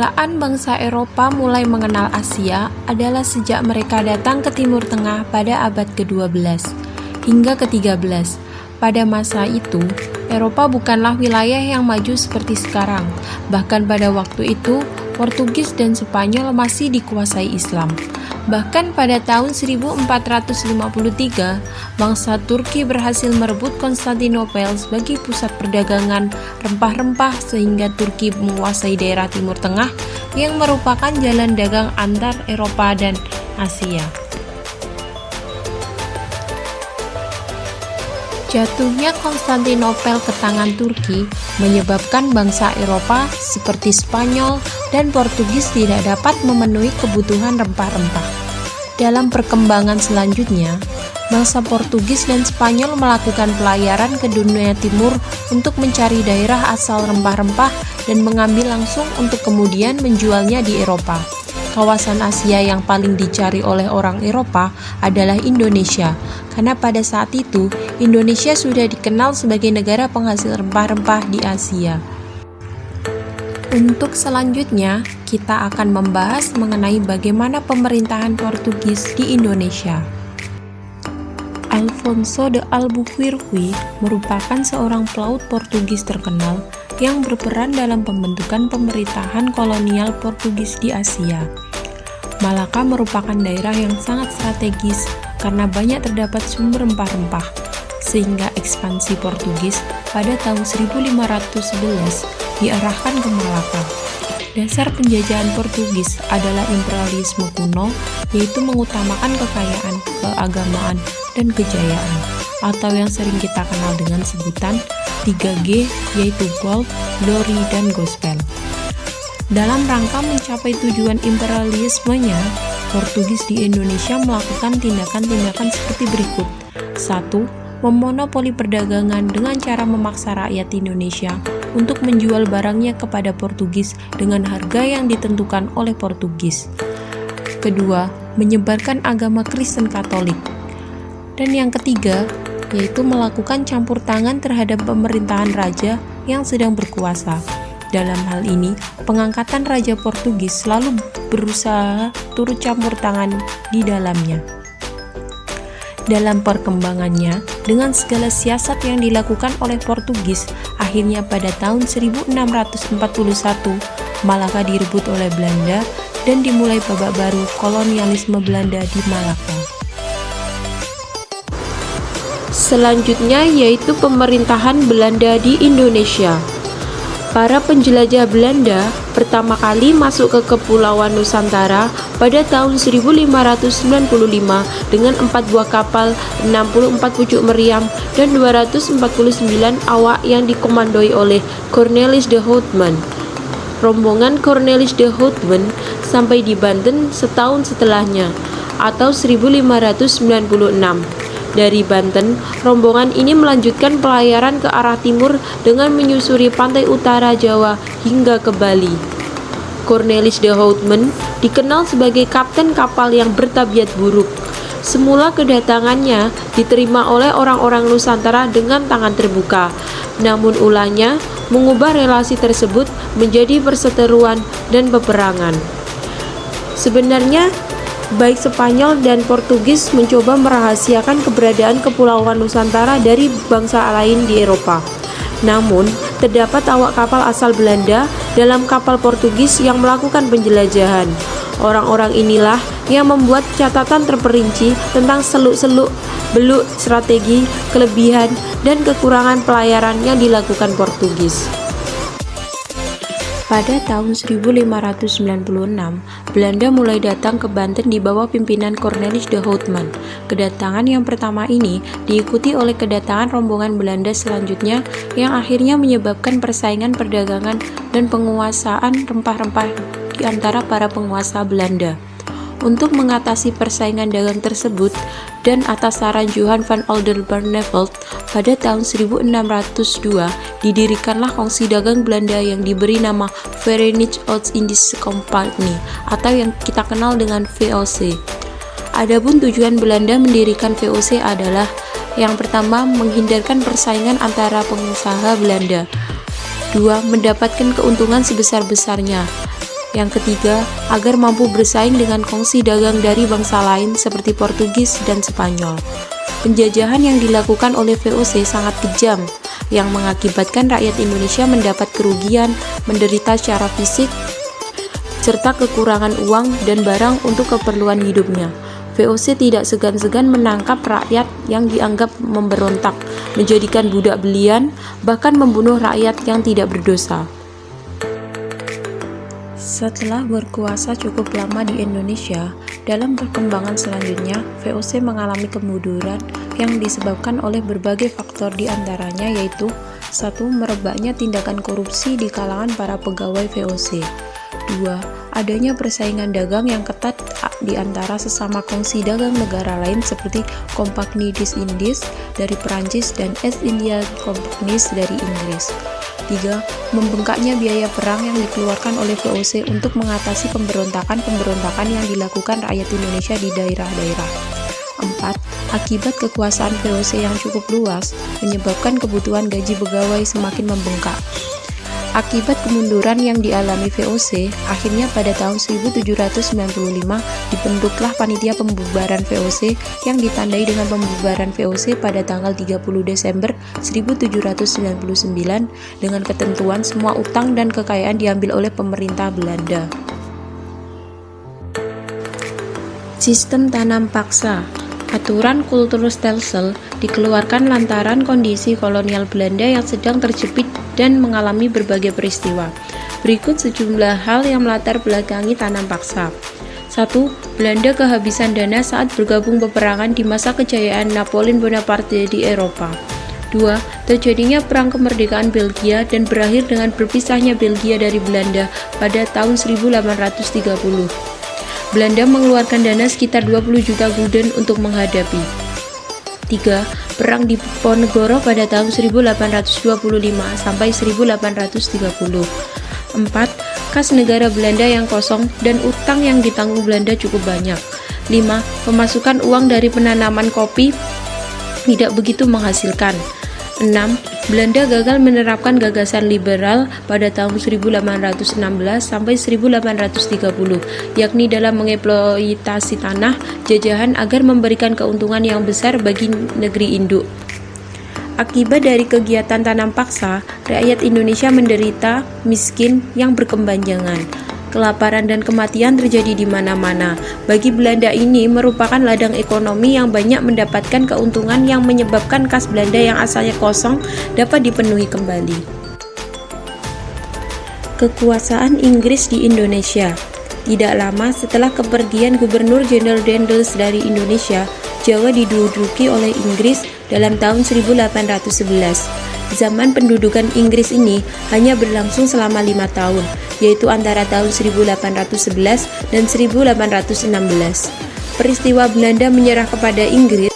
Permulaan bangsa Eropa mulai mengenal Asia adalah sejak mereka datang ke Timur Tengah pada abad ke-12 hingga ke-13. Pada masa itu, Eropa bukanlah wilayah yang maju seperti sekarang. Bahkan pada waktu itu, Portugis dan Spanyol masih dikuasai Islam. Bahkan pada tahun 1453, bangsa Turki berhasil merebut Konstantinopel sebagai pusat perdagangan rempah-rempah sehingga Turki menguasai daerah Timur Tengah yang merupakan jalan dagang antar Eropa dan Asia. Jatuhnya Konstantinopel ke tangan Turki menyebabkan bangsa Eropa seperti Spanyol dan Portugis tidak dapat memenuhi kebutuhan rempah-rempah. Dalam perkembangan selanjutnya, bangsa Portugis dan Spanyol melakukan pelayaran ke dunia timur untuk mencari daerah asal rempah-rempah dan mengambil langsung untuk kemudian menjualnya di Eropa. Kawasan Asia yang paling dicari oleh orang Eropa adalah Indonesia, karena pada saat itu Indonesia sudah dikenal sebagai negara penghasil rempah-rempah di Asia. Untuk selanjutnya, kita akan membahas mengenai bagaimana pemerintahan Portugis di Indonesia. Alfonso de Albuquerque merupakan seorang pelaut Portugis terkenal yang berperan dalam pembentukan pemerintahan kolonial Portugis di Asia. Malaka merupakan daerah yang sangat strategis karena banyak terdapat sumber rempah-rempah, sehingga ekspansi Portugis pada tahun 1511 diarahkan ke Malaka. Dasar penjajahan Portugis adalah imperialisme kuno, yaitu mengutamakan kekayaan, keagamaan, dan kejayaan, atau yang sering kita kenal dengan sebutan 3G, yaitu Gold, Glory, dan Gospel. Dalam rangka mencapai tujuan imperialismenya, Portugis di Indonesia melakukan tindakan-tindakan seperti berikut. 1. Memonopoli perdagangan dengan cara memaksa rakyat Indonesia untuk menjual barangnya kepada Portugis dengan harga yang ditentukan oleh Portugis. Kedua, menyebarkan agama Kristen Katolik. Dan yang ketiga, yaitu melakukan campur tangan terhadap pemerintahan raja yang sedang berkuasa. Dalam hal ini, pengangkatan Raja Portugis selalu berusaha turut campur tangan di dalamnya. Dalam perkembangannya, dengan segala siasat yang dilakukan oleh Portugis, akhirnya pada tahun 1641, Malaka direbut oleh Belanda dan dimulai babak baru kolonialisme Belanda di Malaka. Selanjutnya yaitu pemerintahan Belanda di Indonesia. Para penjelajah Belanda pertama kali masuk ke Kepulauan Nusantara pada tahun 1595 dengan 4 buah kapal, 64 pucuk meriam, dan 249 awak yang dikomandoi oleh Cornelis de Houtman. Rombongan Cornelis de Houtman sampai di Banten setahun setelahnya, atau 1596. Dari Banten, rombongan ini melanjutkan pelayaran ke arah timur dengan menyusuri pantai utara Jawa hingga ke Bali. Cornelis de Houtman dikenal sebagai kapten kapal yang bertabiat buruk. Semula kedatangannya diterima oleh orang-orang Nusantara dengan tangan terbuka, namun ulahnya mengubah relasi tersebut menjadi perseteruan dan peperangan. Sebenarnya, baik Spanyol dan Portugis mencoba merahasiakan keberadaan Kepulauan Nusantara dari bangsa lain di Eropa. Namun, terdapat awak kapal asal Belanda dalam kapal Portugis yang melakukan penjelajahan. Orang-orang inilah yang membuat catatan terperinci tentang seluk-seluk, beluk strategi, kelebihan, dan kekurangan pelayaran yang dilakukan Portugis. Pada tahun 1596, Belanda mulai datang ke Banten di bawah pimpinan Cornelis de Houtman. Kedatangan yang pertama ini diikuti oleh kedatangan rombongan Belanda selanjutnya yang akhirnya menyebabkan persaingan perdagangan dan penguasaan rempah-rempah di antara para penguasa Belanda. Untuk mengatasi persaingan dagang tersebut dan atas saran Johan van Oldenbarnevelt, pada tahun 1602 didirikanlah kongsi dagang Belanda yang diberi nama Verenigde Oost-Indische Compagnie atau yang kita kenal dengan VOC. Adapun tujuan Belanda mendirikan VOC adalah yang pertama, menghindarkan persaingan antara pengusaha Belanda. 2. Mendapatkan keuntungan sebesar-besarnya. Yang ketiga, agar mampu bersaing dengan kongsi dagang dari bangsa lain seperti Portugis dan Spanyol. Penjajahan yang dilakukan oleh VOC sangat kejam, yang mengakibatkan rakyat Indonesia mendapat kerugian, menderita secara fisik, serta kekurangan uang dan barang untuk keperluan hidupnya. VOC tidak segan-segan menangkap rakyat yang dianggap memberontak, menjadikan budak belian, bahkan membunuh rakyat yang tidak berdosa. Setelah berkuasa cukup lama di Indonesia, dalam perkembangan selanjutnya, VOC mengalami kemunduran yang disebabkan oleh berbagai faktor, diantaranya yaitu 1. Merebaknya tindakan korupsi di kalangan para pegawai VOC. 2. Adanya persaingan dagang yang ketat di antara sesama kongsi dagang negara lain seperti Compagnie des Indes dari Perancis dan East India Company dari Inggris. 3. Membengkaknya biaya perang yang dikeluarkan oleh VOC untuk mengatasi pemberontakan yang dilakukan rakyat Indonesia di daerah-daerah. 4. Akibat kekuasaan VOC yang cukup luas, menyebabkan kebutuhan gaji pegawai semakin membengkak. Akibat kemunduran yang dialami VOC, akhirnya pada tahun 1795 dibentuklah Panitia Pembubaran VOC yang ditandai dengan pembubaran VOC pada tanggal 30 Desember 1799 dengan ketentuan semua utang dan kekayaan diambil oleh pemerintah Belanda. Sistem tanam paksa. Aturan Kulturstelsel dikeluarkan lantaran kondisi kolonial Belanda yang sedang terjepit dan mengalami berbagai peristiwa. Berikut sejumlah hal yang melatar belakangi tanam paksa. 1. Belanda kehabisan dana saat bergabung peperangan di masa kejayaan Napoleon Bonaparte di Eropa. 2. Terjadinya Perang Kemerdekaan Belgia dan berakhir dengan berpisahnya Belgia dari Belanda pada tahun 1830. Belanda mengeluarkan dana sekitar 20 juta gulden untuk menghadapi. 3. Perang di Ponegoro pada tahun 1825 sampai 1830. 4. Kas negara Belanda yang kosong dan utang yang ditanggung Belanda cukup banyak. 5. Pemasukan uang dari penanaman kopi tidak begitu menghasilkan. 6. Belanda gagal menerapkan gagasan liberal pada tahun 1816 sampai 1830, yakni dalam mengeksploitasi tanah jajahan agar memberikan keuntungan yang besar bagi negeri induk. Akibat dari kegiatan tanam paksa, rakyat Indonesia menderita miskin yang berkepanjangan. Kelaparan dan kematian terjadi di mana-mana. Bagi Belanda ini merupakan ladang ekonomi yang banyak mendapatkan keuntungan yang menyebabkan kas Belanda yang asalnya kosong dapat dipenuhi kembali. Kekuasaan Inggris di Indonesia. Tidak lama setelah kepergian Gubernur Jenderal Daendels dari Indonesia, Jawa diduduki oleh Inggris dalam tahun 1811. Zaman pendudukan Inggris ini hanya berlangsung selama 5 tahun, yaitu antara tahun 1811 dan 1816. Peristiwa Belanda menyerah kepada Inggris